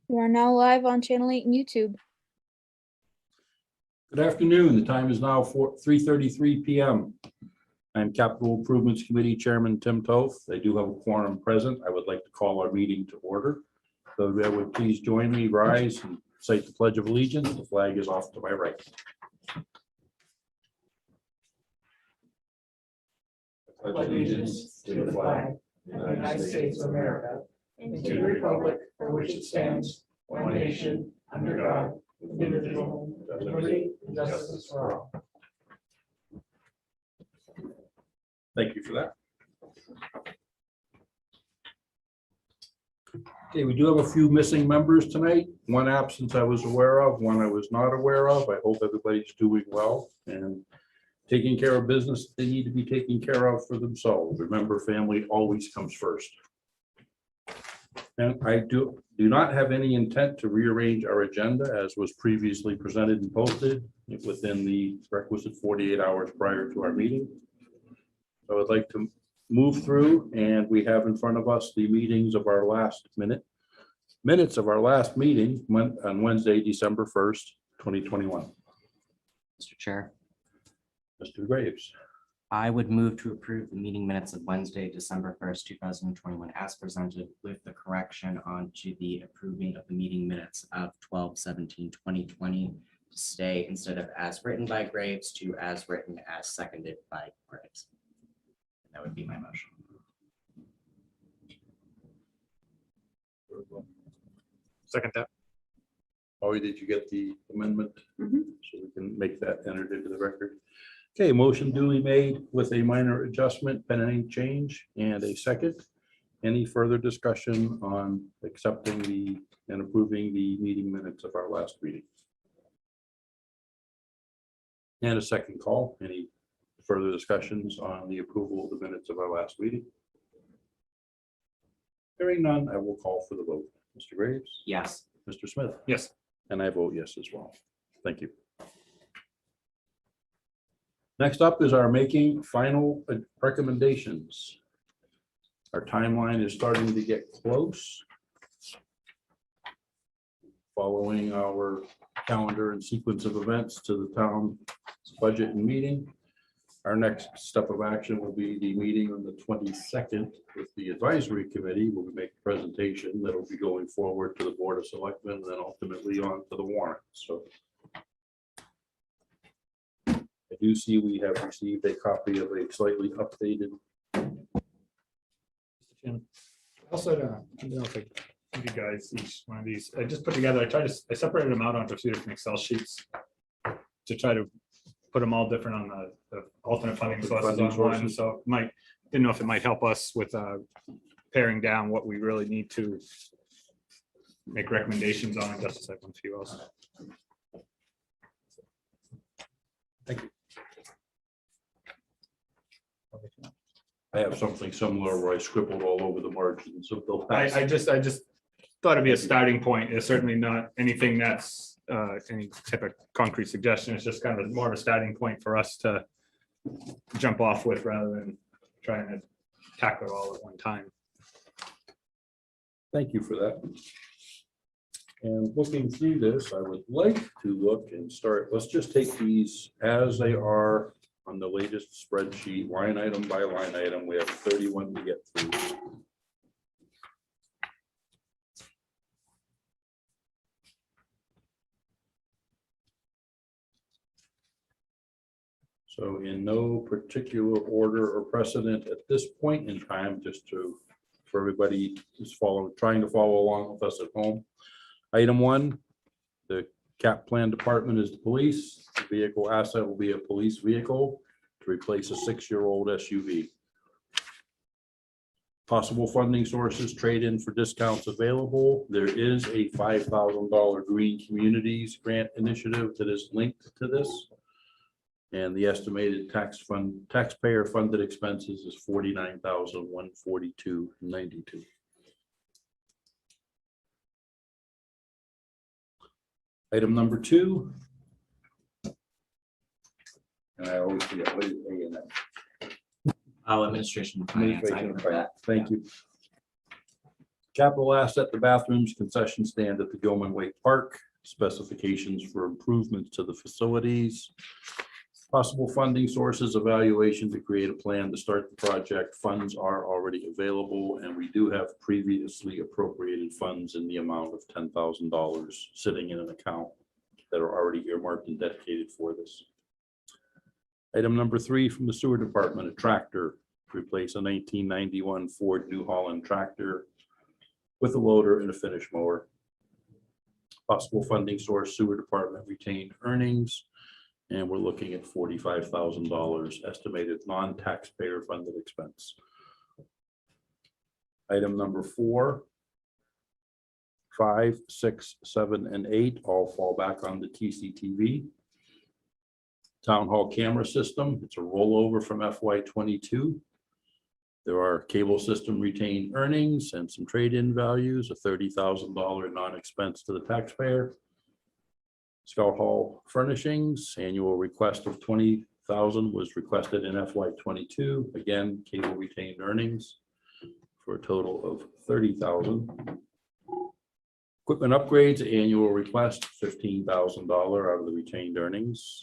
We are now live on Channel 8 and YouTube. Good afternoon. The time is now 3:33 p.m. I'm Capital Improvements Committee Chairman Tim Toth. I do have a quorum present. I would like to call our meeting to order. So if you would please join me, rise and cite the Pledge of Allegiance. The flag is off to my right. Allegiance to the flag of the United States of America and to the republic for which it stands, one nation, under God, indivisible, with liberty and justice for all. Thank you for that. Okay, we do have a few missing members tonight. One absence I was aware of, one I was not aware of. I hope everybody's doing well and taking care of business they need to be taken care of for themselves. Remember, family always comes first. And I do not have any intent to rearrange our agenda as was previously presented and posted within the requisite 48 hours prior to our meeting. I would like to move through, and we have in front of us the minutes of our last meeting on Wednesday, December 1st, 2021. Mr. Chair, Mr. Graves. I would move to approve the meeting minutes of Wednesday, December 1st, 2021 as presented with the correction onto the approving of the meeting minutes of 12/17/2020 to stay instead of as written by Graves to as written as seconded by Graves. That would be my motion. Second that. Howie, did you get the amendment? Mhm. So we can make that entered into the record. Okay, motion duly made with a minor adjustment, pending change, and a second. Any further discussion on accepting and approving the meeting minutes of our last meeting? And a second call. Any further discussions on the approval of the minutes of our last meeting? Hearing none, I will call for the vote. Mr. Graves? Yes. Mr. Smith? Yes. And I vote yes as well. Thank you. Next up is our making final recommendations. Our timeline is starting to get close. Following our calendar and sequence of events to the town budget and meeting. Our next step of action will be the meeting on the 22nd with the advisory committee. We'll make a presentation that will be going forward to the Board of Selectmen and then ultimately on to the warrant. So I do see we have received a copy of a slightly updated. Also, I don't know if I give you guys each one of these. I just put together, I separated them out onto a few different Excel sheets to try to put them all different on the alternate funding sources on one. So didn't know if it might help us with paring down what we really need to make recommendations on. Just a second, a few else. Thank you. I have something similar where I scribbled all over the margins of the past. I just thought it'd be a starting point. It's certainly not anything that's any type of concrete suggestion. It's just kind of more of a starting point for us to jump off with rather than trying to tackle it all at one time. Thank you for that. And looking through this, I would like to look and start, let's just take these as they are on the latest spreadsheet, line item by line item. We have 31 to get through. So in no particular order or precedent at this point in time, just for everybody who's trying to follow along with us at home. Item 1, the cap plan department is the police. The vehicle asset will be a police vehicle to replace a 6-year-old SUV. Possible funding sources, trade-in for discounts available. There is a $5,000 Green Communities Grant Initiative that is linked to this. And the estimated taxpayer funded expenses is $49,142.92. Item number 2. And I always forget, what is A&M? Administration and Finance. I Administration and put Finance. that. Thank you. Capital asset, the bathrooms, concession stand at the Gilman Wake Park, specifications for improvements to the facilities. Possible funding sources, evaluation to create a plan to start the project. Funds are already available, and we do have previously appropriated funds in the amount of $10,000 sitting in an account that are already earmarked and dedicated for this. Item number 3 from the sewer department, a tractor to replace a 1991 Ford New Holland tractor with a loader and a finish mower. Possible funding source, sewer department retained earnings. And we're looking at $45,000 estimated non-taxpayer funded expense. Item number 4, 5, 6, 7, and 8 all fall back on the TCTV. Town hall camera system, it's a rollover from FY22. There are cable system retained earnings and some trade-in values, a $30,000 non-expense to the taxpayer. Scout Hall furnishings, annual request of $20,000 was requested in FY22. Again, cable retained earnings for a total of $30,000. Equipment upgrades, annual request $15,000 out of the retained earnings.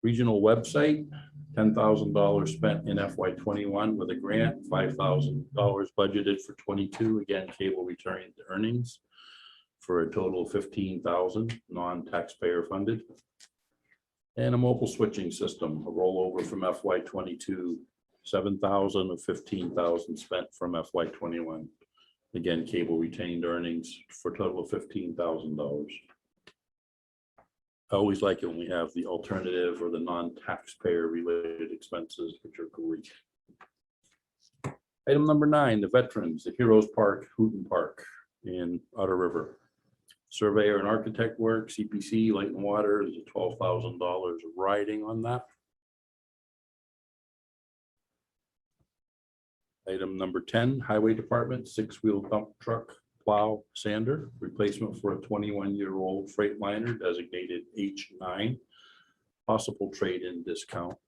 Regional website, $10,000 spent in FY21 with a grant, $5,000 budgeted for 22. Again, cable retained earnings for a total of $15,000 non-taxpayer funded. And a mobile switching system, a rollover from FY22, $7,000 of $15,000 spent from FY21. Again, cable retained earnings for a total of $15,000. I always like it when we have the alternative or the non-taxpayer related expenses, which are great. Item number 9, the veterans, the Heroes Park, Hooten Park in Otter River. Surveyor and architect work, CPC, light and water, there's a $12,000 riding on that. Item number 10, highway department, 6-wheel dump truck, plow, sander, replacement for a 21-year-old Freightliner designated H9, possible trade-in discount.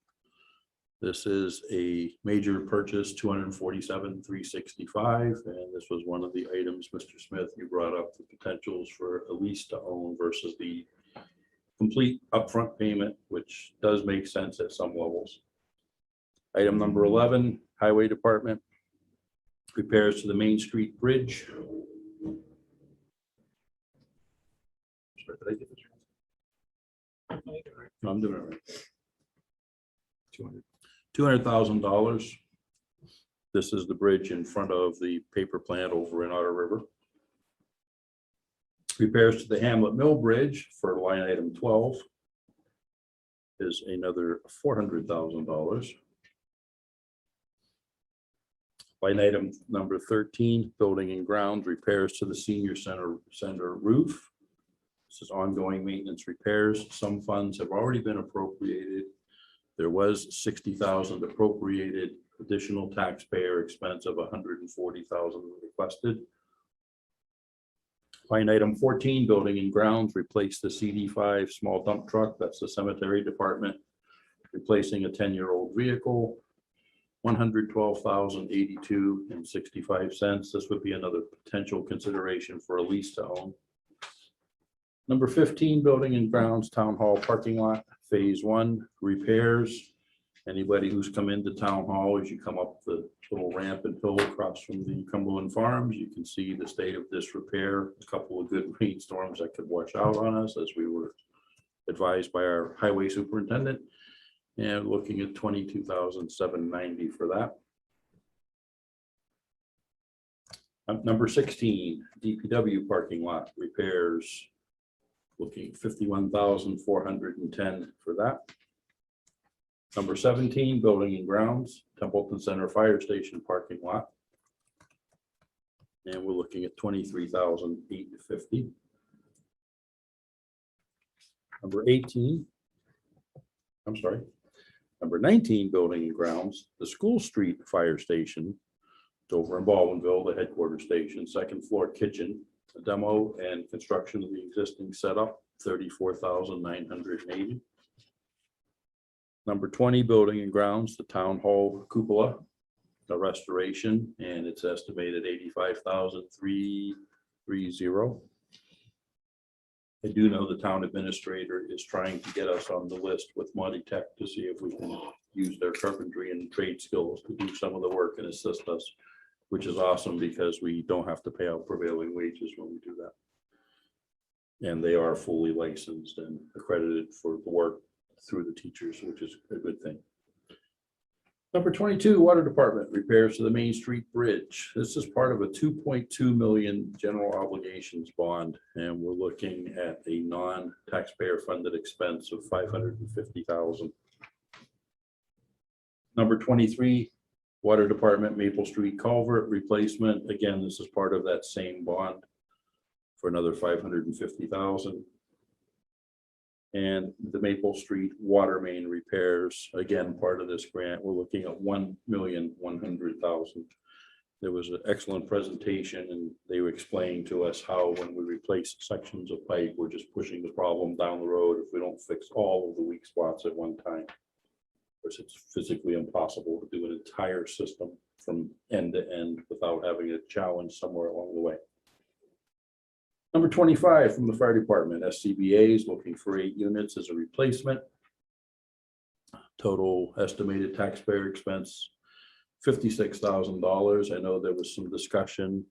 This is a major purchase, $247,365, and this was one of the items, Mr. Smith, you brought up the potentials for a lease to own versus the complete upfront payment, which does make sense at some levels. Item number 11, highway department, repairs to the Main Street Bridge. Sorry, did I get this wrong? No, I'm doing it right. $200,000. This is the bridge in front of the paper plant over in Otter River. Repairs to the Hamlet Mill Bridge for line item 12 is another $400,000. Line item number 13, building and grounds, repairs to the senior center roof. This is ongoing maintenance repairs. Some funds have already been appropriated. There was $60,000 appropriated, additional taxpayer expense of $140,000 requested. Line item 14, building and grounds, replace the CD5 small dump truck. That's the cemetery department. Replacing a 10-year-old vehicle, $112,082.65. This would be another potential consideration for a lease to own. Number 15, building and grounds, town hall parking lot, phase 1, repairs. Anybody who's come into town hall, as you come up the little ramp and hill across from the Cumberland Farms, you can see the state of this repair. A couple of good rainstorms that could wash out on us, as we were advised by our highway superintendent. And looking at $22,790 for that. Number 16, DPW parking lot repairs. Looking at $51,410 for that. Number 17, building and grounds, Templeton Center Fire Station parking lot. And we're looking at $23,850. Number 18, I'm sorry. Number 19, building and grounds, the School Street Fire Station. It's over in Baldwinville, the headquarters station, second floor kitchen, a demo and construction of the existing setup, $34,980. Number 20, building and grounds, the town hall cupola, a restoration, and it's estimated 85,330. I do know the town administrator is trying to get us on the list with Monty Tech to see if we can use their carpentry and trade skills to do some of the work and assist us, which is awesome because we don't have to pay out prevailing wages when we do that. And they are fully licensed and accredited for the work through the teachers, which is a good thing. Number 22, Water Department repairs to the Main Street Bridge. This is part of a 2.2 million general obligations bond, and we're looking at a non-taxpayer funded expense of $550,000. Number 23, Water Department Maple Street Culvert replacement. Again, this is part of that same bond for another $550,000. And the Maple Street water main repairs, again, part of this grant, we're looking at $1,100,000. There was an excellent presentation, and they were explaining to us how when we replace sections of pipe, we're just pushing the problem down the road if we don't fix all of the weak spots at one time. Of course, it's physically impossible to do an entire system from end to end without having a challenge somewhere along the way. Number 25 from the fire department, SCBA is looking for 8 units as a replacement. Total estimated taxpayer expense, $56,000. I know there was some discussion,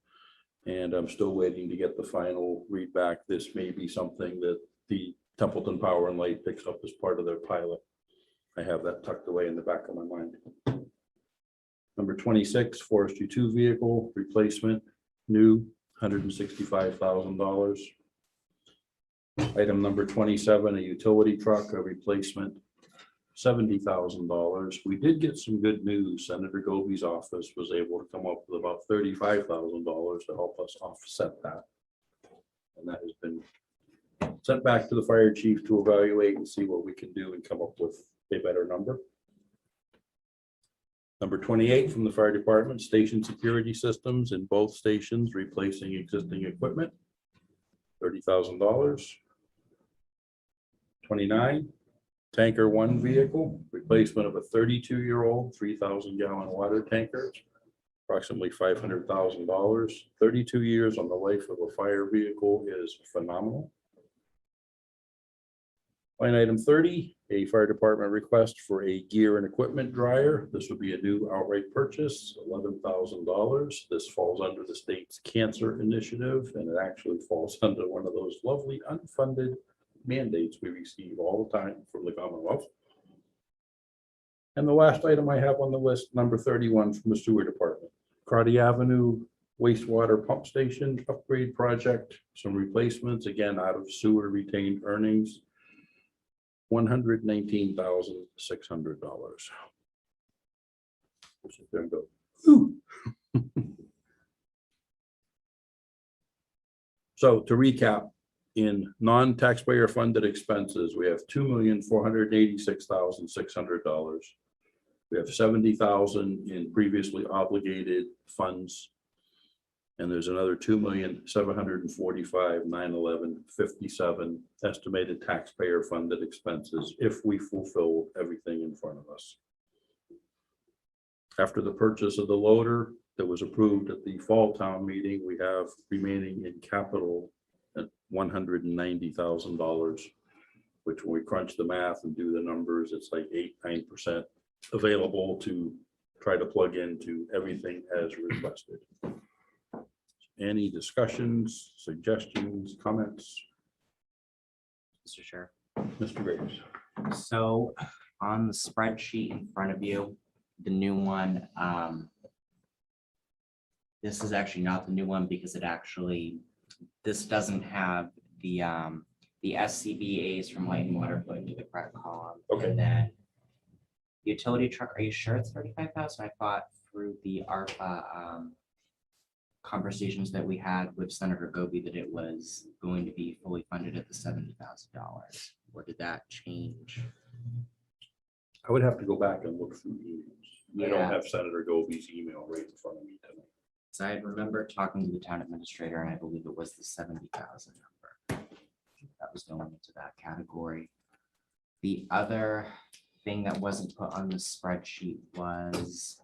and I'm still waiting to get the final read back. This may be something that the Templeton Power and Light picks up as part of their pilot. I have that tucked away in the back of my mind. Number 26, Forestry 2 vehicle replacement, new, $165,000. Item number 27, a utility truck, a replacement, $70,000. We did get some good news. Senator Goby's office was able to come up with about $35,000 to help us offset that. And that has been sent back to the fire chief to evaluate and see what we can do and come up with a better number. Number 28 from the fire department, station security systems in both stations, replacing existing equipment, $30,000. 29, tanker 1 vehicle, replacement of a 32-year-old 3,000-gallon water tanker, approximately $500,000. 32 years on the life of a fire vehicle is phenomenal. Line item 30, a fire department request for a gear and equipment dryer. This would be a new outright purchase, $11,000. This falls under the state's cancer initiative, and it actually falls under one of those lovely unfunded mandates we receive all the time from the Commonwealth. And the last item I have on the list, number 31 from the sewer department, Crotty Avenue wastewater pump station upgrade project, some replacements, again, out of sewer retained earnings. $119,600. We'll sit there and go, ooh. So to recap, in non-taxpayer funded expenses, we have $2,486,600. We have $70,000 in previously obligated funds. And there's another $2,745,911.57 estimated taxpayer funded expenses if we fulfill everything in front of us. After the purchase of the loader that was approved at the fall town meeting, we have remaining in capital at $190,000, which when we crunch the math and do the numbers, it's like 8-9% available to try to plug into everything as requested. Any discussions, suggestions, comments? Mr. Chair. Mr. Graves. So on the spreadsheet in front of you, the new one, this is actually not the new one because it actually, this doesn't have the SCBA's from Light and Water put into the correct column. Okay. And then utility truck, are you sure it's 35,000? I thought through the ARPA conversations that we had with Senator Goby that it was going to be fully funded at the $70,000. Or did that change? I would have to go back and look through emails. I don't Yeah. have Senator Goby's email right in front of me tonight. So I remember talking to the town administrator, and I believe it was the 70,000 number that was going into that category. The other thing that wasn't put on the spreadsheet was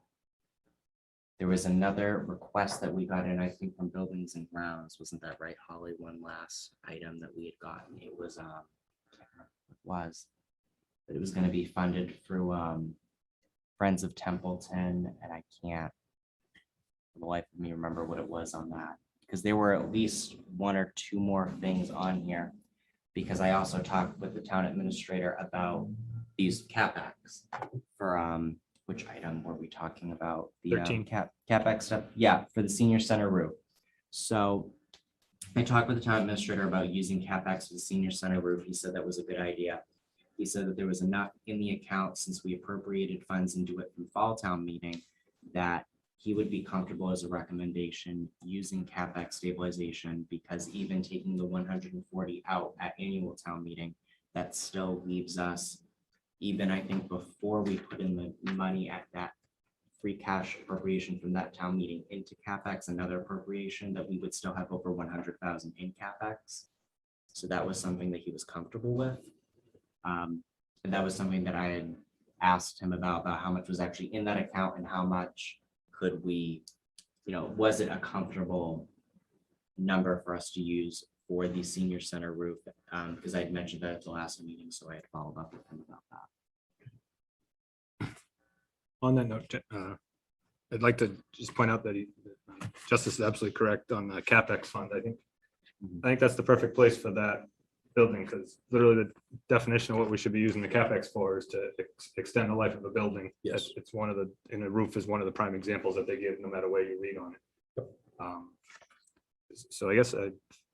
There was another request that we got in, I think, from Buildings and Grounds. Wasn't that right, Holly? One last item that we had gotten. It was, can't remember what it was. But it was gonna be funded through Friends of Templeton, and I can't for the life of me remember what it was on that. Because there were at least one or two more things on here. Because I also talked with the town administrator about these CapEx for which item were we talking about? The 13. CapEx stuff, yeah, for the senior center roof. So I talked with the town administrator about using CapEx for the senior center roof. He said that was a good idea. He said that there was enough in the account since we appropriated funds into it from fall town meeting that he would be comfortable as a recommendation using CapEx stabilization, because even taking the 140 out at annual town meeting, that still leaves us, even I think before we put in the money at that free cash appropriation from that town meeting into CapEx, another appropriation, that we would still have over 100,000 in CapEx. So that was something that he was comfortable with. And that was something that I had asked him about how much was actually in that account and how much could we, was it a comfortable number for us to use for the senior center roof? Because I had mentioned that at the last meeting, so I had followed up with him about that. On that note, I'd like to just point out that Justice is absolutely correct on the CapEx fund. I think that's the perfect place for that building, because literally the definition of what we should be using the CapEx for is to extend the life of a building. Yes. It's one of the, and a roof is one of the prime examples that they give, no matter where you read on it. So I guess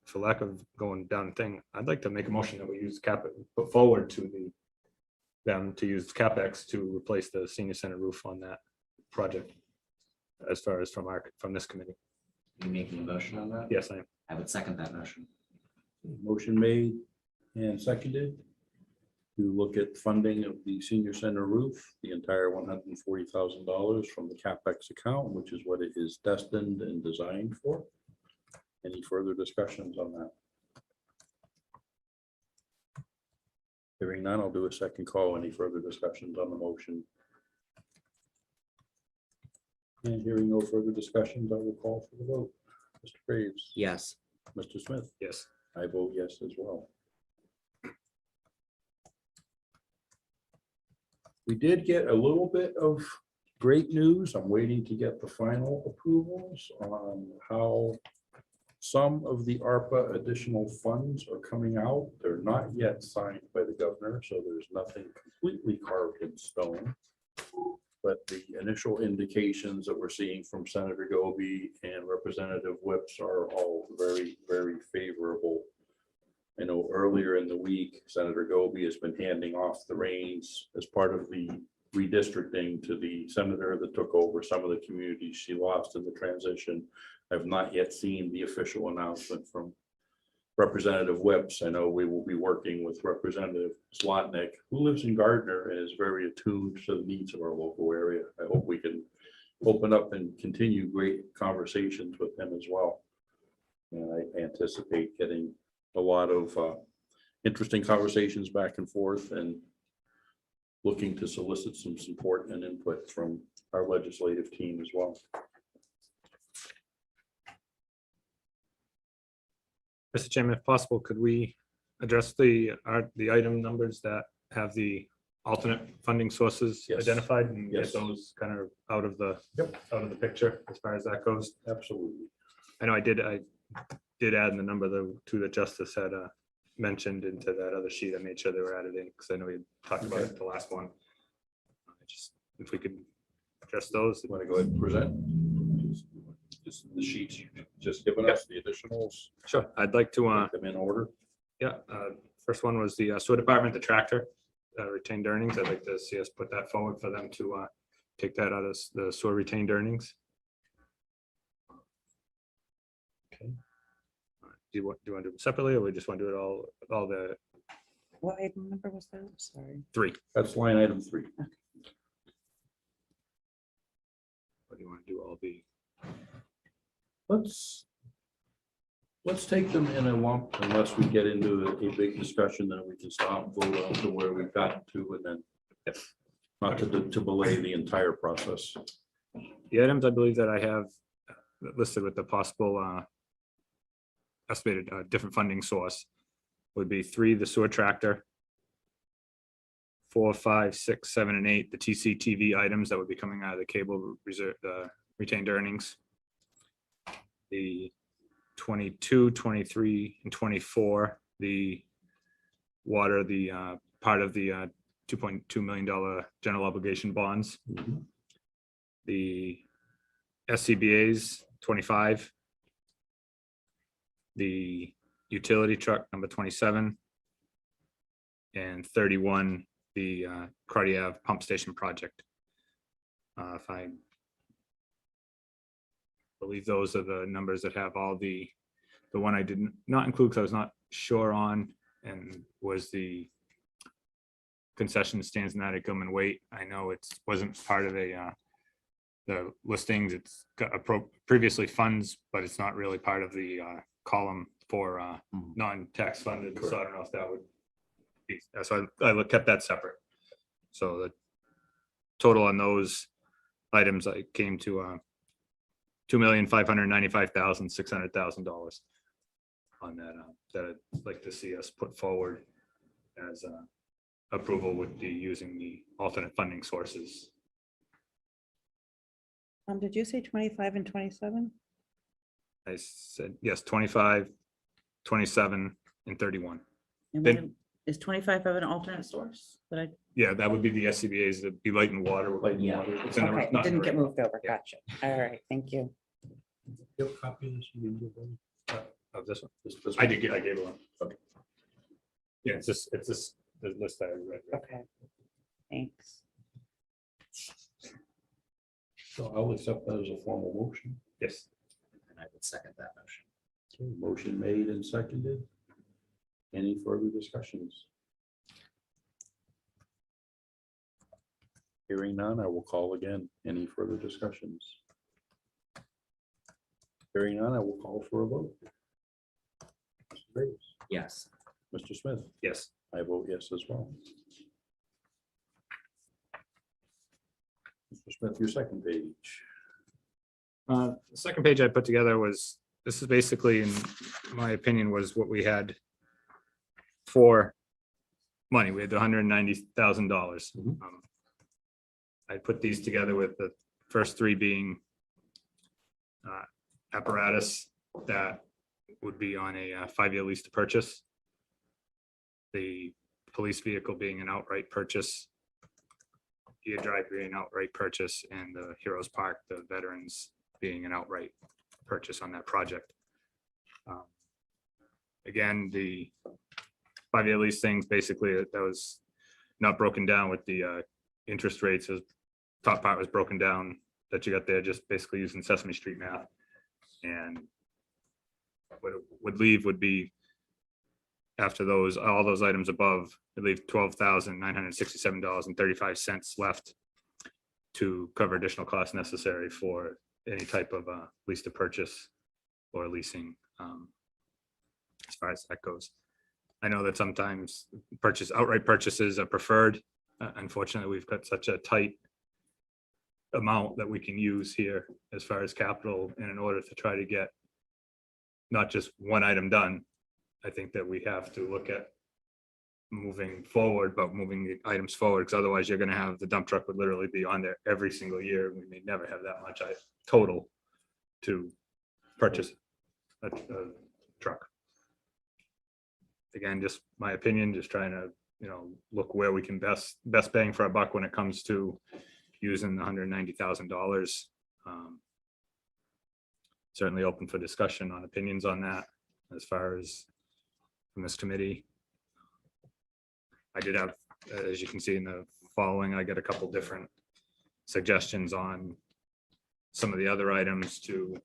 for lack of going down a thing, I'd like to make a motion that we use put forward to them to use CapEx to replace the senior center roof on that project, as far as from this committee. Are you making a motion on that? Yes, I am. I would second that motion. Motion made and seconded to look at funding of the senior center roof, the entire $140,000 from the CapEx account, which is what it is destined and designed for. Any further discussions on that? Hearing none, I'll do a second call. Any further discussions on the motion? And hearing no further discussions, I will call for the vote. Mr. Graves. Yes. Mr. Smith. Yes. I vote yes as well. We did get a little bit of great news. I'm waiting to get the final approvals on how some of the ARPA additional funds are coming out. They're not yet signed by the governor, so there's nothing completely carved in stone. But the initial indications that we're seeing from Senator Goby and Representative Whips are all very, very favorable. I know earlier in the week, Senator Goby has been handing off the reins as part of the redistricting to the senator that took over some of the communities she lost in the transition. I've not yet seen the official announcement from Representative Whips. I know we will be working with Representative Slotnick, who lives in Gardner and is very attuned to the needs of our local area. I hope we can open up and continue great conversations with him as well. And I anticipate getting a lot of interesting conversations back and forth, and looking to solicit some support and input from our legislative team as well. Mr. Chairman, if possible, could we address the item numbers that have the alternate funding sources Yes. identified, and Yes. get those kind of out of the Yep. out of the picture as far as that goes? Absolutely. I know I did add in the number, the two that Justice had mentioned into that other sheet. I made sure they were added in, because I know we talked about it the last one. Just if we could address those. Want to go ahead and present just the sheets you've just given us, the additionals, Sure. I'd like to, take them in order. first one was the sewer department, the tractor, retained earnings. I'd like to see us put that forward for them to take that out of the sewer retained earnings. Okay. Do you want to do it separately, or we just want to do it all the What item number was that? Sorry. three? That's line item 3. Or do you want to do all the? Let's take them in a lump, unless we get into a big discussion, then we can stop, vote on to where we've gotten to, and then not to belay the entire process. The items I believe that I have listed with the possible estimated different funding source would be 3, the sewer tractor, 4, 5, 6, 7, and 8, the TCTV items that would be coming out of the cable reserve, retained earnings. The 22, 23, and 24, the water, the part of the $2.2 million general obligation bonds. Mhm. The SCBA's 25. The utility truck number 27. And 31, the Cardiac pump station project. If I believe those are the numbers that have all the one I did not include because I was not sure on, and was the concession stands in that Gilman Weight. I know it wasn't part of the listings. It's got previously funds, but it's not really part of the column for non-tax funded. So I don't know if that would be, so I kept that separate. So the total on those items, I came to $2,595,600 on that. That I'd like to see us put forward as approval would be using the alternate funding sources. Did you say 25 and 27? I said, yes, 25, 27, and 31. And Then- what is 25 of an alternate source? But Yeah, that would be the SCBA's, the be light and water. Light and water. It's in the- okay, not it in didn't the get red. moved over. Yeah. Gotcha. All right, thank you. You have a copy of this? You can give them? Of this one. This- this I one? did get, I gave it one. Okay. Yeah, it's this, the list I read. Okay. Thanks. So I'll accept that as a formal motion. Yes. And I would second that motion. Okay, motion made and seconded. Any further discussions? Hearing none, I will call again. Any further discussions? Hearing none, I will call for a vote. Mr. Graves, Yes. Mr. Smith, Yes. I vote yes as well. Mr. Smith, your second page. The second page I put together was, this is basically, in my opinion, was what we had for money. We had the $190,000. Mhm. I put these together with the first 3 being apparatus that would be on a 5-year lease to purchase. The police vehicle being an outright purchase. Gear drive being an outright purchase, and the Heroes Park, the veterans being an outright purchase on that project. Again, the 5-year lease things, basically, that was not broken down with the interest rates. As top part was broken down that you got there, just basically using Sesame Street math. And what it would leave would be, after those, all those items above, it leave $12,967.35 left to cover additional costs necessary for any type of lease to purchase or leasing, as far as that goes. I know that sometimes outright purchases are preferred. Unfortunately, we've got such a tight amount that we can use here as far as capital, and in order to try to get not just one item done, I think that we have to look at moving forward, but moving the items forward, because otherwise you're gonna have, the dump truck would literally be on there every single year. We may never have that much total to purchase a truck. Again, just my opinion, just trying to, look where we can best bang for our buck when it comes to using the $190,000. Certainly open for discussion on opinions on that as far as from this committee. I did have, as you can see in the following, I got a couple different suggestions on some of the other items to,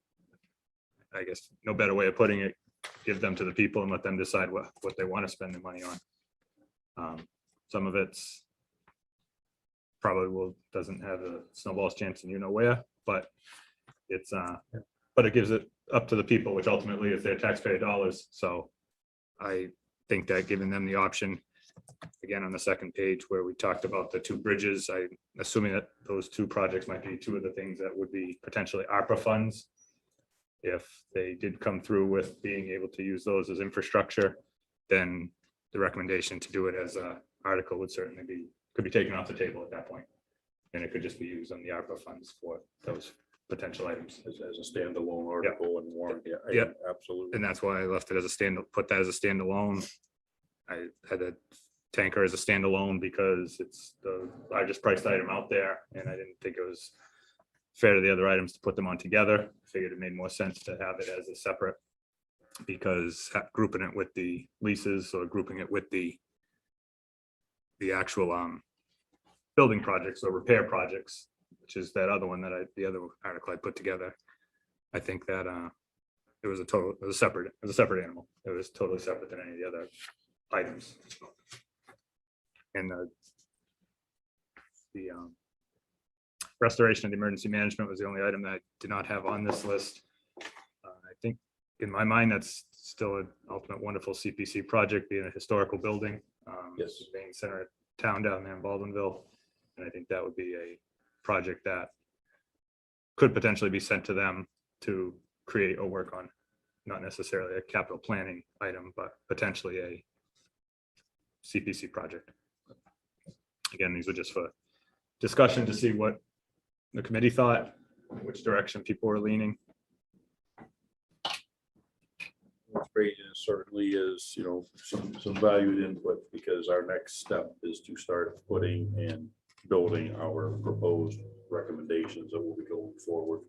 I guess, no better way of putting it, give them to the people and let them decide what they want to spend the money on. Some of it's probably doesn't have a snowball's chance and where, but it's, but it gives it up to the people, which ultimately is their taxpayer dollars. So I think that giving them the option, again, on the second page where we talked about the two bridges, I'm assuming that those two projects might be two of the things that would be potentially ARPA funds. If they did come through with being able to use those as infrastructure, then the recommendation to do it as a article would certainly be, could be taken off the table at that point. And it could just be used on the ARPA funds for those potential items. As a standalone article and warrant. Yeah, Yeah. absolutely. And that's why I left it as a put that as a standalone. I had a tanker as a standalone because it's the largest priced item out there, and I didn't think it was fair to the other items to put them on together. Figured it made more sense to have it as a separate, because grouping it with the leases or grouping it with the actual building projects or repair projects, which is that other one that the other article I put together. I think that it was a separate animal. It was totally separate than any of the other items. And the restoration of the emergency management was the only item that I did not have on this list. I think in my mind, that's still an ultimate wonderful CPC project, being a historical building. Yes. Main center of town down there in Baldwinville. And I think that would be a project that could potentially be sent to them to create or work on, not necessarily a capital planning item, but potentially a CPC project. Again, these were just for discussion to see what the committee thought, which direction people were leaning. What's great is certainly is, you know, some valued input, because our next step is to start putting and building our proposed recommendations that will be going forward.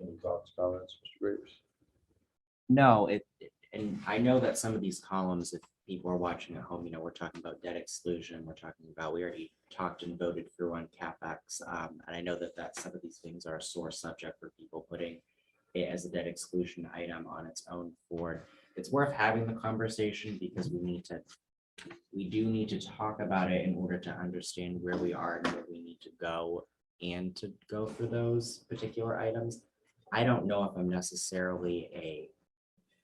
Any thoughts, comments, Mr. Graves? No, and I know that some of these columns, if people are watching at home, we're talking about debt exclusion, we already talked and voted through on CapEx. And I know that some of these things are a sore subject for people putting it as a debt exclusion item on its own board. It's worth having the conversation because we do need to talk about it in order to understand where we are and where we need to go, and to go for those particular items. I don't know if I'm necessarily a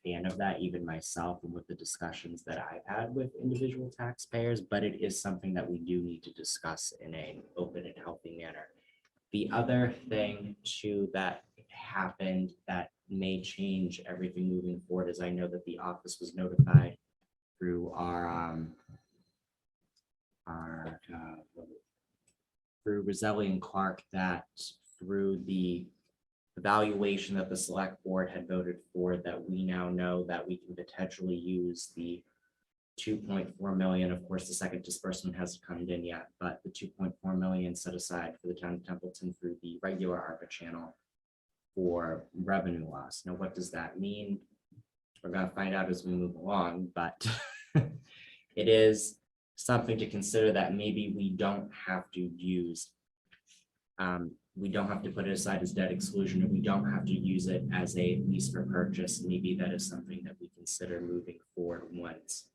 fan of that, even myself, and with the discussions that I've had with individual taxpayers, but it is something that we do need to discuss in an open and healthy manner. The other thing too that happened that may change everything moving forward is I know that the office was notified through through Roselli and Clark that through the evaluation that the select board had voted for, that we now know that we can potentially use the 2.4 million. Of course, the second disbursement hasn't come in yet, but the 2.4 million set aside for the town of Templeton through the regular ARPA channel for revenue loss. Now, what does that mean? We're going to find out as we move along, but it is something to consider that maybe we don't have to use, we don't have to put it aside as debt exclusion, and we don't have to use it as a lease for purchase. Maybe that is something that we consider moving forward once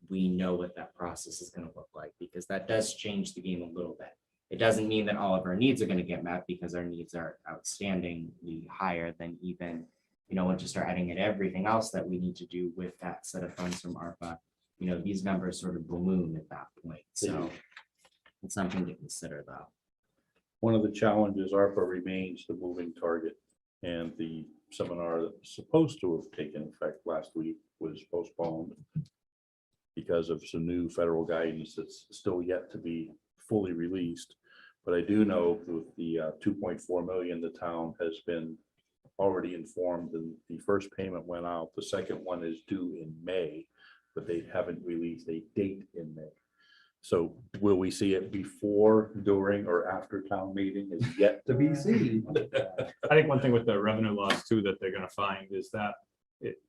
we know what that process is going to look like, because that does change the game a little bit. It doesn't mean that all of our needs are going to get met, because our needs are outstandingly higher than even, once you start adding in everything else that we need to do with that set of funds from ARPA, these numbers sort of balloon at that point. So it's something to consider, though. One of the challenges, ARPA remains the moving target, and the seminar that's supposed to have taken effect last week was postponed because of some new federal guidance that's still yet to be fully released. But I do know with the 2.4 million, the town has been already informed, and the first payment went out. The second one is due in May, but they haven't released a date in May. So will we see it before, during, or after town meeting is yet to be seen. I think one thing with the revenue loss too that they're going to find is that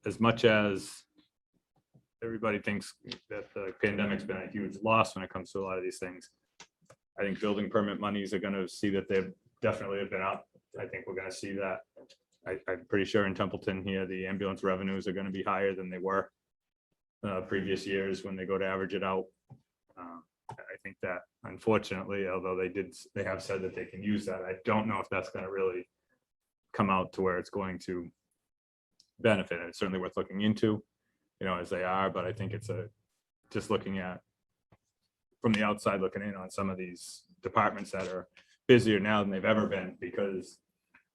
as much as everybody thinks that the pandemic's been a huge loss when it comes to a lot of these things, I think building permit monies are going to see that they've definitely have been up. I think we're going to see that. I'm pretty sure in Templeton here, the ambulance revenues are going to be higher than they were previous years when they go to average it out. I think that unfortunately, although they have said that they can use that, I don't know if that's going to really come out to where it's going to benefit. And it's certainly worth looking into, as they are, but I think it's a just looking at from the outside looking in on some of these departments that are busier now than they've ever been because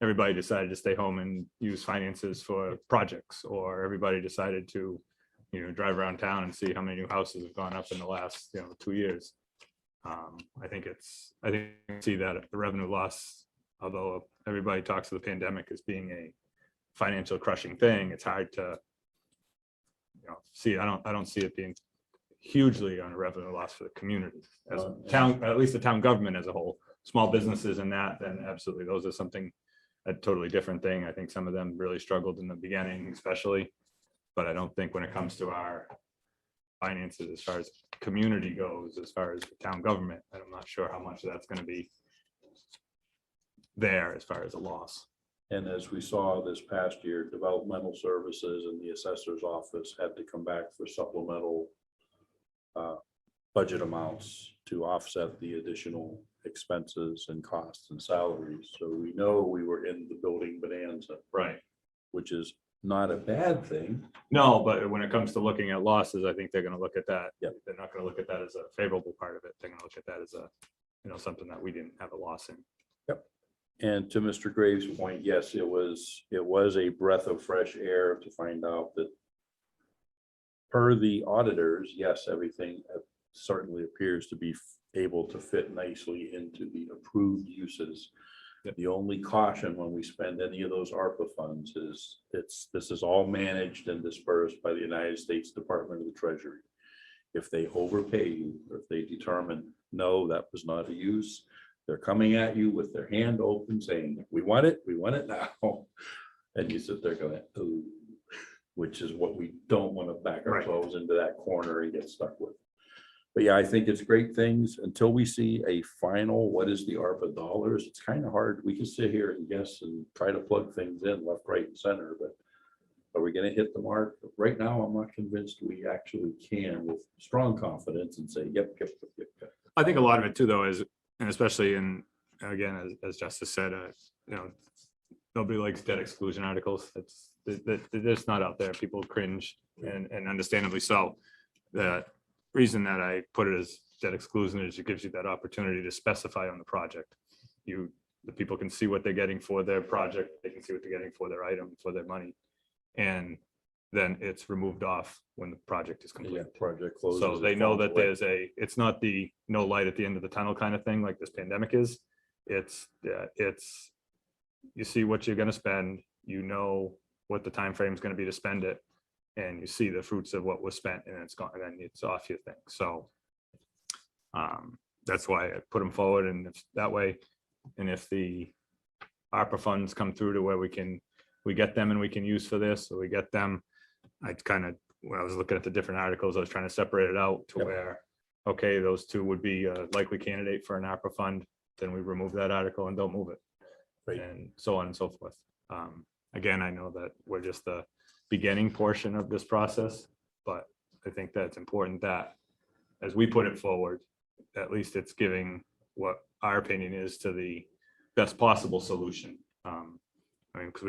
everybody decided to stay home and use finances for projects, or everybody decided to, drive around town and see how many new houses have gone up in the last, 2 years. I think see that the revenue loss, although everybody talks of the pandemic as being a financial crushing thing, it's hard to, see. I don't see it being hugely on a revenue loss for the community as a town, at least the town government as a whole. Small businesses and that, then absolutely, those are something a totally different thing. I think some of them really struggled in the beginning, especially, but I don't think when it comes to our finances, as far as community goes, as far as the town government, I'm not sure how much that's going to be there as far as a loss. And as we saw this past year, developmental services and the assessor's office had to come back for supplemental budget amounts to offset the additional expenses and costs and salaries. So we know we were in the building bonanza, Right. which is not a bad thing. No, but when it comes to looking at losses, I think they're going to look at that. Yep. They're not going to look at that as a favorable part of it. They're going to look at that as a, something that we didn't have a loss in. And to Mr. Graves' point, yes, it was a breath of fresh air to find out that per the auditors, yes, everything certainly appears to be able to fit nicely into the approved uses. Yep. The only caution when we spend any of those ARPA funds is this is all managed and dispersed by the United States Department of the Treasury. If they overpay you, or if they determine, no, that was not a use, they're coming at you with their hand open saying, we want it now. And you sit there going, oh, which is what we don't want to back Right. ourselves into that corner and get stuck with. But yeah, I think it's great things until we see a final, what is the ARPA dollars? It's kind of hard. We can sit here and guess and try to plug things in left, right, and center, but are we going to hit the mark? Right now, I'm not convinced we actually can with strong confidence and say, yep. I think a lot of it too, though, is, and especially in, again, as Justice said, nobody likes debt exclusion articles. They're just not out there. People cringe, and understandably so. The reason that I put it as debt exclusion is it gives you that opportunity to specify on the project. The people can see what they're getting for their project. They can see what they're getting for their item, for their money. And then it's removed off when the project is complete. Project closes. So they it know falls that away. it's not the no light at the end of the tunnel kind of thing like this pandemic is. It's you see what you're going to spend, what the time frame is going to be to spend it, and you see the fruits of what was spent, and it's gone, and then it's off your thing. So that's why I put them forward, and it's that way. And if the ARPA funds come through to where we get them and we can use for this, or we get them, when I was looking at the different articles, I was trying to separate it out to Yep. where, okay, those two would be a likely candidate for an ARPA fund, then we remove that article and don't move it. Right. And so on and so forth. Again, I know that we're just the beginning portion of this process, but I think that's important that as we put it forward, at least it's giving what our opinion is to the best possible solution. I mean, because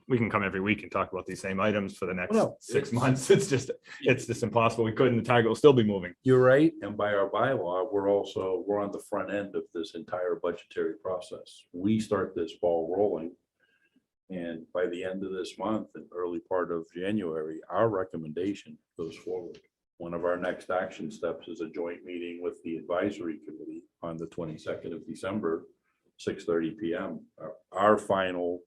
we can come every week and talk about these same items for the next No, 6 months. It's just impossible. We couldn't, the target will still be moving. You're right, and by our bylaw, we're on the front end of this entire budgetary process. We start this ball rolling, and by the end of this month and early part of January, our recommendation goes forward. One of our next action steps is a joint meeting with the advisory committee on the 22nd of December, 6:30 p.m. Our final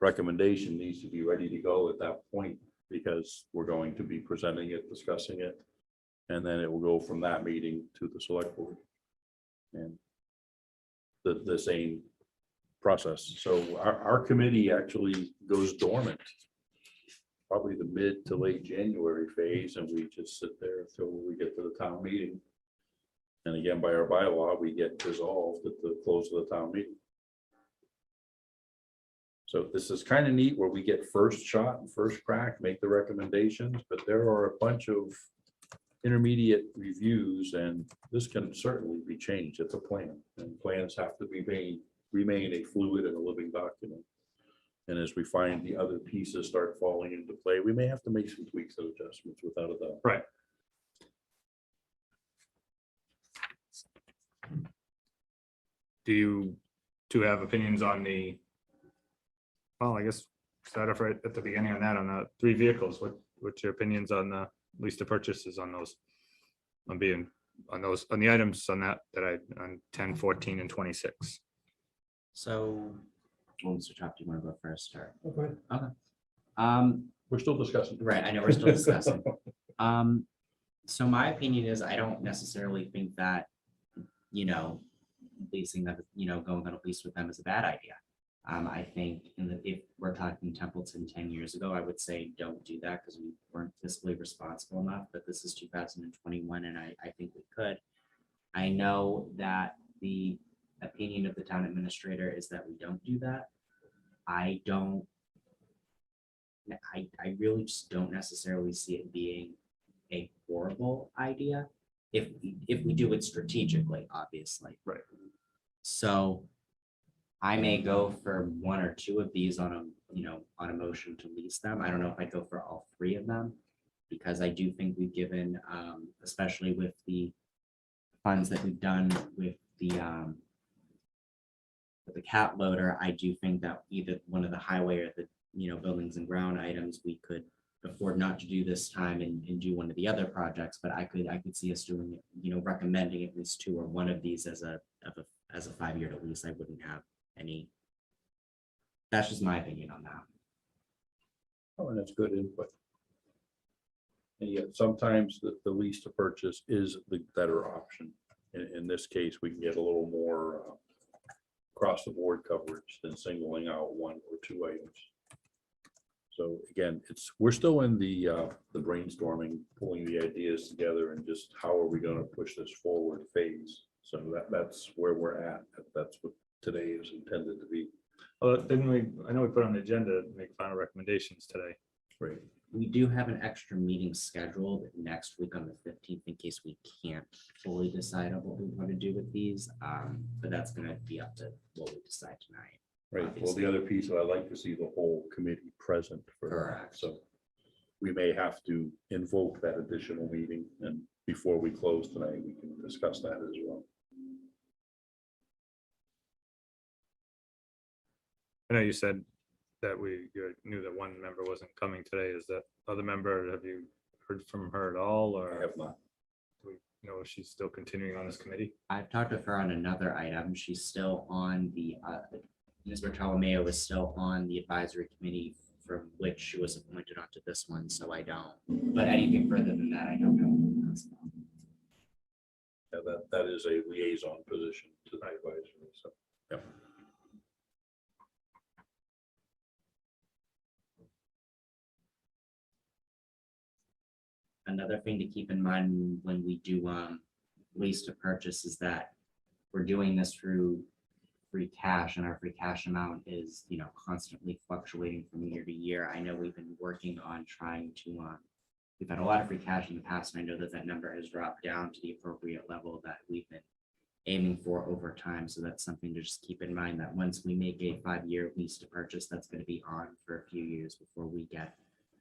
recommendation needs to be ready to go at that point, because we're going to be presenting it, discussing it, and then it will go from that meeting to the select board. And the same process. So our committee actually goes dormant, probably the mid to late January phase, and we just sit there until we get to the town meeting. And again, by our bylaw, we get dissolved at the close of the town meeting. So this is kind of neat where we get first shot and first crack, make the recommendations, but there are a bunch of intermediate reviews, and this can certainly be changed. It's a plan, and plans have to remain a fluid and a living document. And as we find the other pieces start falling into play, we may have to make some tweaks and adjustments without a doubt. Right. do you two have opinions on the, well, I guess start off right at the beginning on that, on the 3 vehicles. What's your opinions on the lease to purchases on those? On being, on those, on the items on that, on 10, 14, and 26. So, well, Mr. Chop, do you want to go first or? Okay. Okay. We're still discussing. Right, I know we're still discussing. So my opinion is I don't necessarily think that, leasing them, going on a lease with them is a bad idea. I think if we're talking Templeton 10 years ago, I would say don't do that because we weren't fiscally responsible enough, but this is 2021 and I think we could. I know that the opinion of the town administrator is that we don't do that. I really just don't necessarily see it being a horrible idea if we do it strategically, obviously. Right. So I may go for 1 or 2 of these on a motion to lease them. I don't know if I'd go for all 3 of them because I do think we've given, especially with the funds that we've done with the cat loader, I do think that either one of the highway or the buildings and ground items we could afford not to do this time and do one of the other projects, but I could see us doing it, recommending at least 2 or 1 of these as a 5-year to lease. I wouldn't have any. That's just my opinion on that. Oh, and that's good input. And yet sometimes the lease to purchase is the better option. In this case, we can get a little more across the board coverage than singling out 1 or 2 items. So again, we're still in the brainstorming, pulling the ideas together and just how are we going to push this forward phase. So that's where we're at. That's what today is intended to be. Well, didn't we, I know we put on the agenda to make final recommendations today. Right. We do have an extra meeting scheduled next week on the 15th in case we can't fully decide on what we want to do with these. But that's going to be up to what we decide tonight. Right. Well, Obviously. the other piece, I'd like to see the whole committee present for that. Correct. So we may have to invoke that additional meeting, and before we close tonight, we can discuss that as well. I know you said that you knew that 1 member wasn't coming today. Is that other member, have you heard from her at all, I or have not. do we know if she's still continuing on this committee? I've talked to her on another item. She's still on the, Ms. Bartolomeo is still on the advisory committee from which she was appointed onto this one, so I don't. But anything further than that, I don't know. Yeah, that is a liaison position to the advisory. So, yeah. Another thing to keep in mind when we do lease to purchase is that we're doing this through free cash, and our free cash amount is constantly fluctuating from year to year. I know we've been working on trying to we've had a lot of free cash in the past, and I know that number has dropped down to the appropriate level that we've been aiming for over time. So that's something to just keep in mind, that once we make a 5-year lease to purchase, that's going to be on for a few years before we get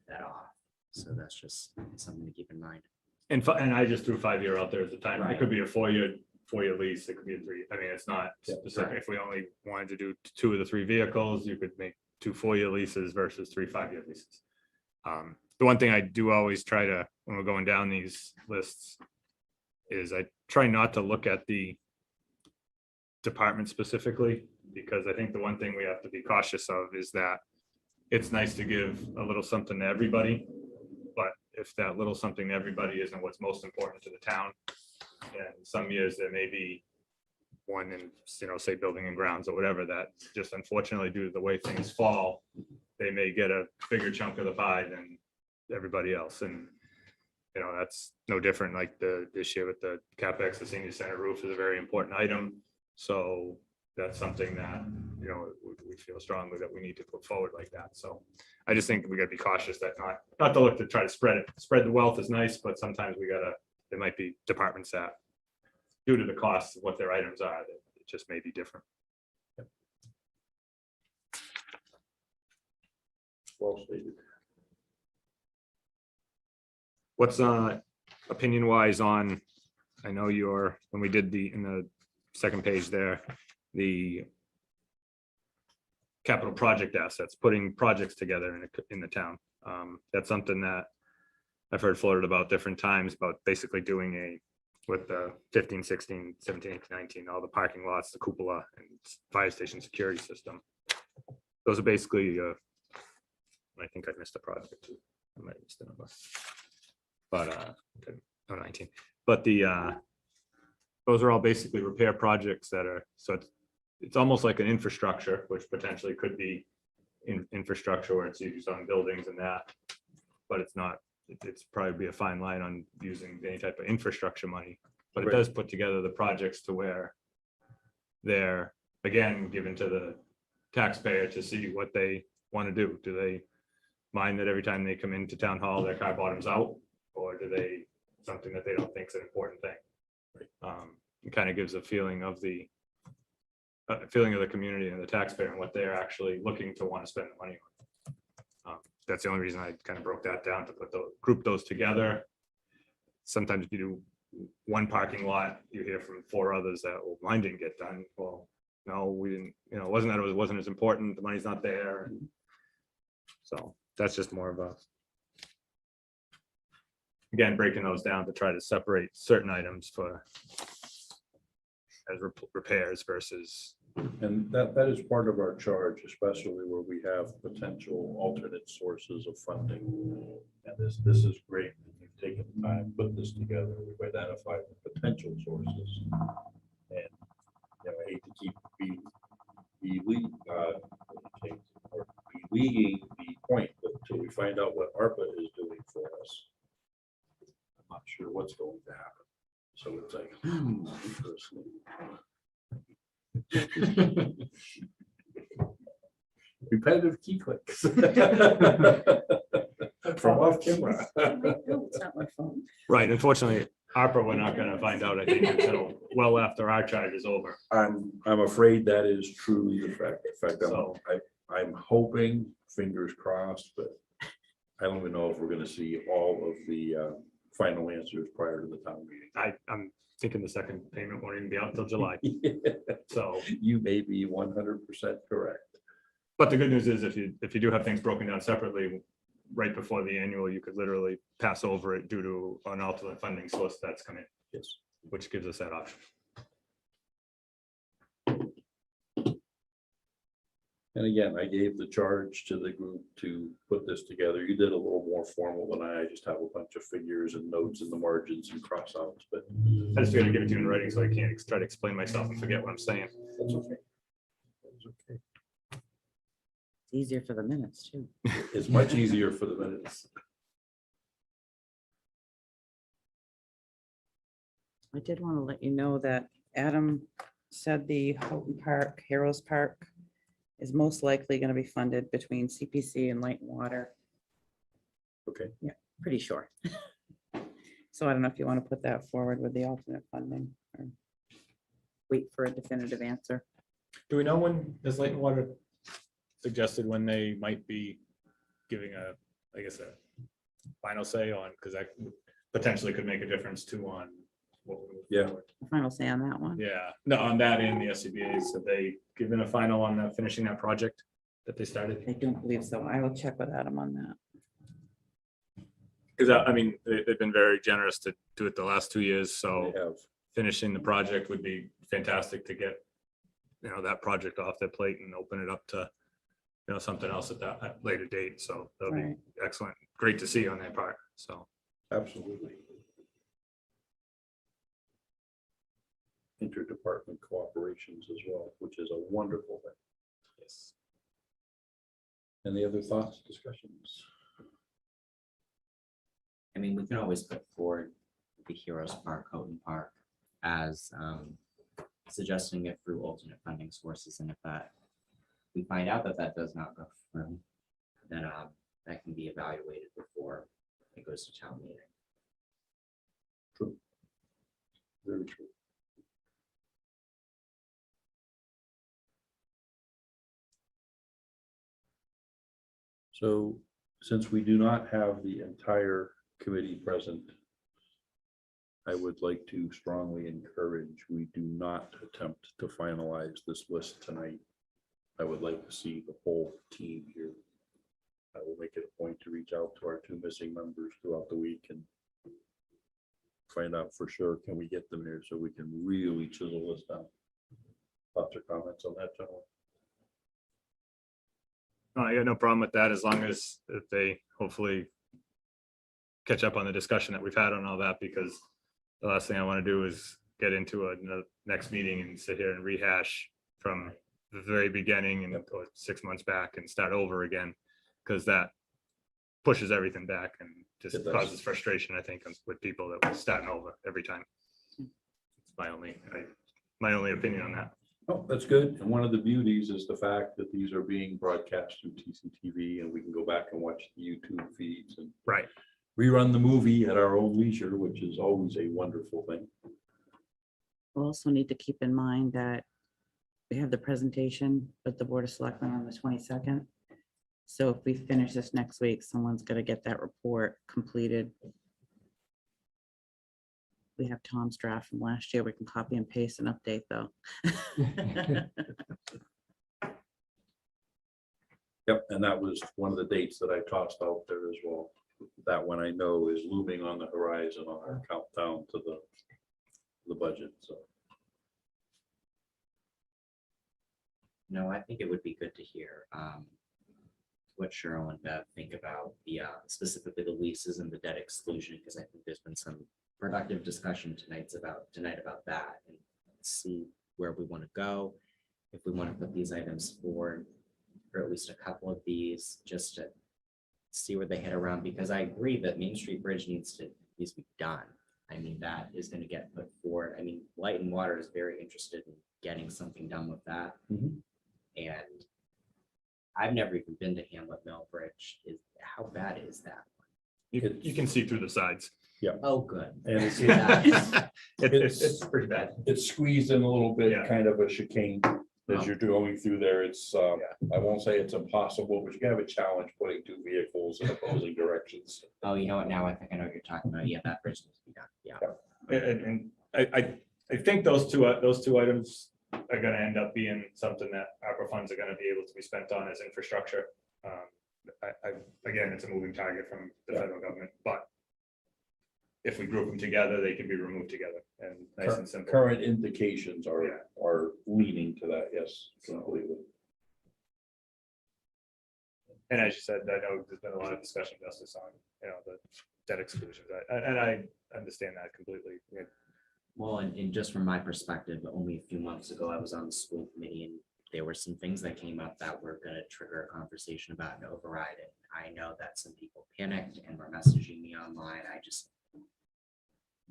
that off. So that's just something to keep in mind. And I just threw 5-year out there at the time. It Right. could be a 4-year lease. It could be a 3. I mean, it's not Yeah, specific. If we only wanted to do 2 of the 3 vehicles, you could make 2 4-year leases versus 3 5-year leases. The one thing I do always try to, when we're going down these lists, is I try not to look at the department specifically, because I think the one thing we have to be cautious of is that it's nice to give a little something to everybody, but if that little something to everybody isn't what's most important to the town, and some years there may be one in, say building and grounds or whatever, that just unfortunately due to the way things fall, they may get a bigger chunk of the pie than everybody else. And that's no different like this year with the CapEx. The senior center roof is a very important item. So that's something that, we feel strongly that we need to put forward like that. So I just think we gotta be cautious that not to look to try to spread it. Spread the wealth is nice, but sometimes there might be departments that, due to the cost of what their items are, that it just may be different. Well stated. What's opinion wise on, I know when we did in the second page there, the capital project assets, putting projects together in the town. That's something that I've heard floated about different times, about basically doing with the 15, 16, 17, 18, 19, all the parking lots, the cupola and fire station security system. Those are basically, I think I missed a project too. I might have missed a number. But, 19, but those are all basically repair projects that are, so it's almost like an infrastructure, which potentially could be infrastructure where it's used on buildings and that, but it's not. It's probably be a fine line on using any type of infrastructure money, but it Right. does put together the projects to where they're, again, given to the taxpayer to see what they want to do. Do they mind that every time they come into town hall, their car bottoms out? Or do they, something that they don't think is an important thing? It kind of gives a feeling of the community and the taxpayer and what they're actually looking to want to spend the money on. That's the only reason I kind of broke that down, to group those together. Sometimes if you do one parking lot, you hear from 4 others that, well, mine didn't get done. Well, no, we didn't, it wasn't that it wasn't as important, the money's not there. So that's just more of a, again, breaking those down to try to separate certain items for as repairs versus. And that is part of our charge, especially where we have potential alternate sources of funding. And this is great. You've taken the time, to put this together. We've identified the potential sources. And I hate to keep beleaguing the point, but until we find out what ARPA is doing for us, I'm not sure what's going to happen. So it's like, interesting. Repetitive key clicks. From off camera. It's not my phone. Right, unfortunately, ARPA, we're not gonna find out, I think, until well after our charge is over. I'm afraid that is truly the fact. In fact, So- I'm hoping, fingers crossed, but I don't even know if we're gonna see all of the final answers prior to the town meeting. I'm thinking the second payment won't even be out until July, so. You may be 100% correct. But the good news is if you do have things broken down separately, right before the annual, you could literally pass over it due to an alternate funding source that's come in. Yes. Which gives us that option. And again, I gave the charge to the group to put this together. You did a little more formal than I just have a bunch of figures and notes in the margins and cross outs, but I just figured to give it to you in writing so I can't try to explain myself and forget what I'm saying. that's okay. That's okay. It's easier for the minutes too. It's much easier for the minutes. I did want to let you know that Adam said the Houghton Park, Heroes Park is most likely going to be funded between CPC and Light and Water. Okay. Yeah, pretty sure. So I don't know if you want to put that forward with the alternate funding or wait for a definitive answer. Do we know when this Light and Water suggested when they might be giving a final say on, because that potentially could make a difference too on what we move Yeah. forward. Final say on that one. Yeah, no, on that and the SCBA's, have they given a final on finishing that project that they started? I don't believe so. I will check with Adam on that. Because I mean, they've been very generous to do it the last 2 years, so They have. finishing the project would be fantastic to get, that project off their plate and open it up to, something else at that later date. So that'll be Right. excellent. Great to see on their part. So Absolutely. Interdepartment cooperations as well, which is a wonderful thing. yes. Any other thoughts, discussions? I mean, we can always put forward the Heroes Park, Houghton Park as suggesting it through alternate funding sources. And if we find out that does not go through, then that can be evaluated before it goes to town meeting. True. Very true. So since we do not have the entire committee present, I would like to strongly encourage, we do not attempt to finalize this list tonight. I would like to see the whole team here. I will make it a point to reach out to our 2 missing members throughout the week and find out for sure, can we get them here so we can really chisel this down. Thoughts or comments on that, gentlemen? No, I got no problem with that, as long as if they hopefully catch up on the discussion that we've had on all that, because the last thing I want to do is get into a next meeting and sit here and rehash from the very beginning and go 6 months back and start over again, because that pushes everything back and just It does. causes frustration, I think, with people that we're starting over every time. It's my only opinion on that. Oh, that's good. And one of the beauties is the fact that these are being broadcast through TCTV and we can go back and watch the YouTube feeds and Right. rerun the movie at our own leisure, which is always a wonderful thing. We'll also need to keep in mind that we have the presentation with the Board of Selectmen on the 22nd. So if we finish this next week, someone's gonna get that report completed. We have Tom's draft from last year. We can copy and paste and update though. Yep, and that was one of the dates that I tossed out there as well. That one I know is looming on the horizon on our countdown to the budget, so. No, I think it would be good to hear what Cheryl and Bev think about the specifically the leases and the debt exclusion, because I think there's been some productive discussion tonight about that, and see where we want to go, if we want to put these items forward, or at least a couple of these, just to see where they head around, because I agree that Main Street Bridge needs to be done. I mean, that is going to get put forward. I mean, Light and Water is very interested in getting something done with that. And I've never even been to Hamlet Mill Bridge. How bad is that? You can see through the sides. Oh, good. And It's pretty bad. it's squeezed in a little bit, Yeah. kind of a chicane as you're going through there. It's, I won't say it's impossible, but you have a challenge putting 2 vehicles in opposing directions. Oh, you know what? Now I think I know what you're talking about. Yeah, that bridge needs to be done. Yeah. And I think those two items are gonna end up being something that ARPA funds are gonna be able to be spent on as infrastructure. Again, it's a moving target from the federal government, but if we group them together, they can be removed together and nice and simple. Current indications are leaning to that, yes, completely. And as you said, I know there's been a lot of discussion, Justice, on, the debt exclusions, and I understand that completely. Yeah. Well, and just from my perspective, only a few months ago, I was on the school committee, and there were some things that came up that were going to trigger a conversation about an override. And I know that some people panicked and were messaging me online.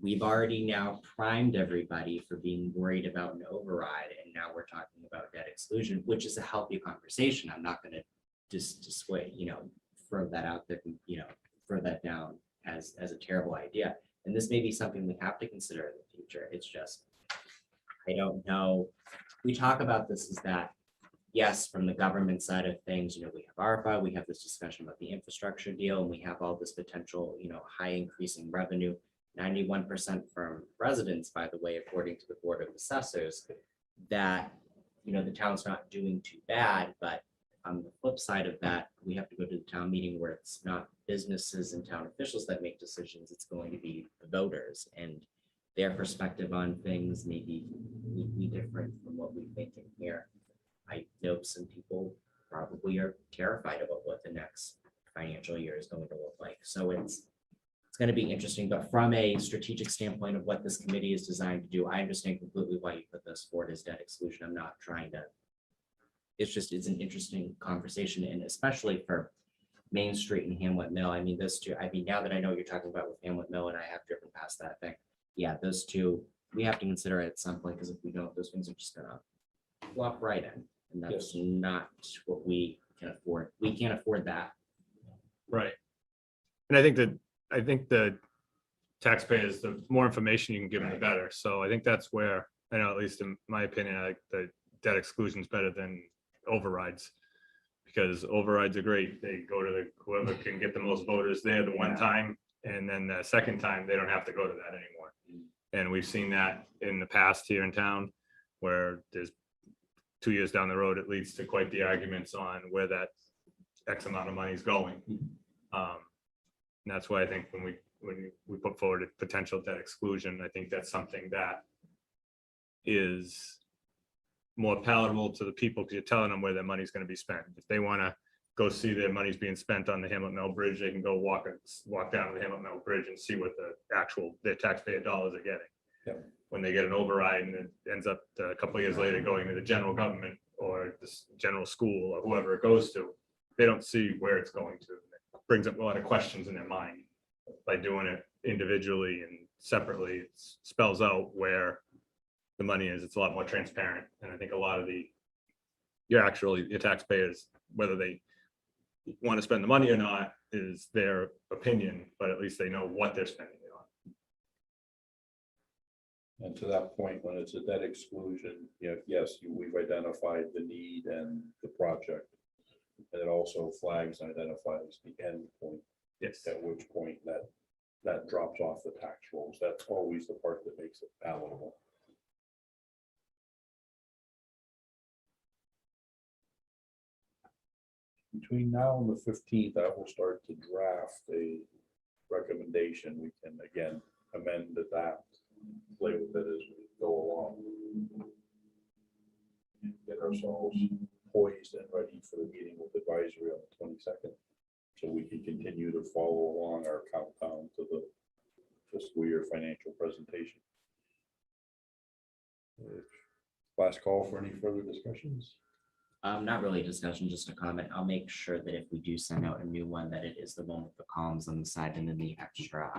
We've already now primed everybody for being worried about an override, and now we're talking about debt exclusion, which is a healthy conversation. I'm not going to just dissuade, throw that out there, throw that down as a terrible idea. And this may be something we have to consider in the future. It's just, I don't know. We talk about this is that, yes, from the government side of things, we have ARPA, we have this discussion about the infrastructure deal, and we have all this potential, high increasing revenue, 91% from residents, by the way, according to the Board of Assessors, that, the town's not doing too bad. But on the flip side of that, we have to go to the town meeting where it's not businesses and town officials that make decisions. It's going to be the voters, and their perspective on things may be different from what we think in here. I know some people probably are terrified about what the next financial year is going to look like. So it's going to be interesting, but from a strategic standpoint of what this committee is designed to do, I understand completely why you put this forward as debt exclusion. I'm not trying to, it's an interesting conversation, and especially for Main Street and Hamlet Mill. I mean, those two, now that I know what you're talking about with Hamlet Mill, and I have driven past that thing, yeah, those two, we have to consider it at some point, because if we don't, those things are just gonna flop right in, and that's not what we can afford. We can't afford that. Right. And I think the taxpayers, the more information you can give them, the better. So I think that's where, I know, at least in my opinion, I like the debt exclusion is better than overrides, because overrides are great. They go to whoever can get the most voters there the one time, and then the second time they don't have to go to that anymore. And we've seen that in the past here in town, where there's 2 years down the road, it leads to quite the arguments on where that X amount of money is going. And that's why I think when we put forward a potential debt exclusion, I think that's something that is more palatable to the people, because you're telling them where their money's going to be spent. If they want to go see their money's being spent on the Hamlet Mill Bridge, they can go walk down to the Hamlet Mill Bridge and see what their taxpayer dollars are getting. Yep. When they get an override and it ends up a couple of years later going to the general government or this general school or whoever it goes to, they don't see where it's going to. It brings up a lot of questions in their mind. By doing it individually and separately, it spells out where the money is. It's a lot more transparent. And I think a lot of your taxpayers, whether they want to spend the money or not is their opinion, but at least they know what they're spending it on. And to that point, when it's a debt exclusion, yes, we've identified the need and the project. And it also flags and identifies the end point. Yes. At which point that drops off the tax rolls. That's always the part that makes it palatable. Between now and the 15th, I will start to draft a recommendation. We can again amend, adapt, play with it as we go along. Get ourselves poised and ready for the meeting with advisory on the 22nd. So we can continue to follow along our countdown to the fiscal year financial presentation. Last call for any further discussions. Not really a discussion, just a comment. I'll make sure that if we do send out a new one, that it is the one with the columns on the side and then the extra,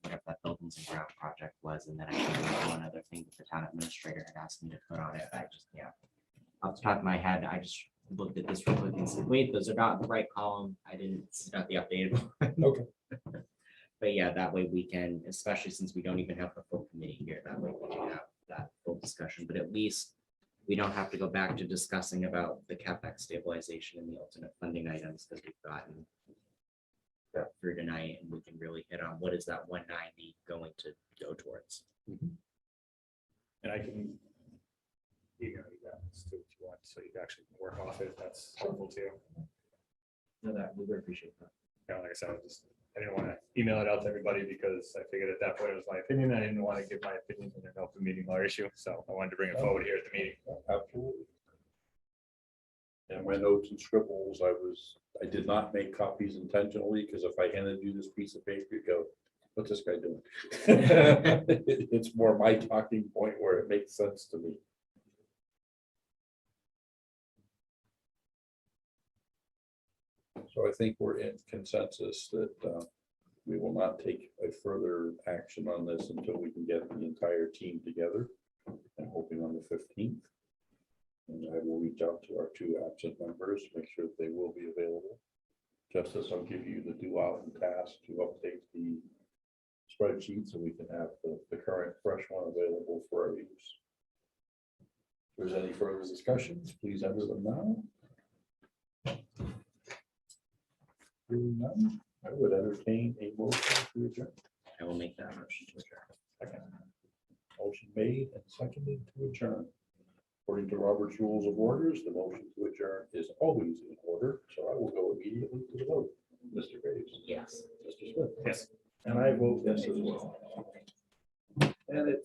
whatever that buildings and ground project was. And then I think one other thing that the town administrator had asked me to put on it. I just, off the top of my head, I just looked at this real quick and said, wait, those are not the right column. I didn't, it's not the updated one. Okay. But yeah, that way we can, especially since we don't even have the full committee here, that way we can have that full discussion, but at least we don't have to go back to discussing about the CapEx stabilization and the alternate funding items, because we've gotten that through tonight, and we can really hit on what is that 190 going to go towards. And I can email you that too if you want, so you can actually work off it. That's helpful too. No, that we would appreciate that. Like I said, I didn't want to email it out to everybody because I figured at that point it was my opinion. I didn't want to give my opinion in an open meeting law issue. So I wanted to bring it forward here at the meeting. Absolutely. And my notes and scribbles, I did not make copies intentionally, because if I handed you this piece of paper, you go, what's this guy doing? It's more my talking point where it makes sense to me. So I think we're in consensus that we will not take a further action on this until we can get the entire team together. I'm hoping on the 15th. And I will reach out to our 2 absent members to make sure that they will be available. Justice, I'll give you the due out and task to update the spreadsheet so we can have the current fresh one available for our use. If there's any further discussions, please enter them now. Hearing none, I would entertain a motion to adjourn. I will make that motion to adjourn. Second. Motion made and seconded to adjourn. According to Robert's Rules of Orders, the motion to adjourn is always in order, so I will go immediately to the vote. Mr. Graves. Yes. Mr. Smith. Yes. And I vote yes as well. And it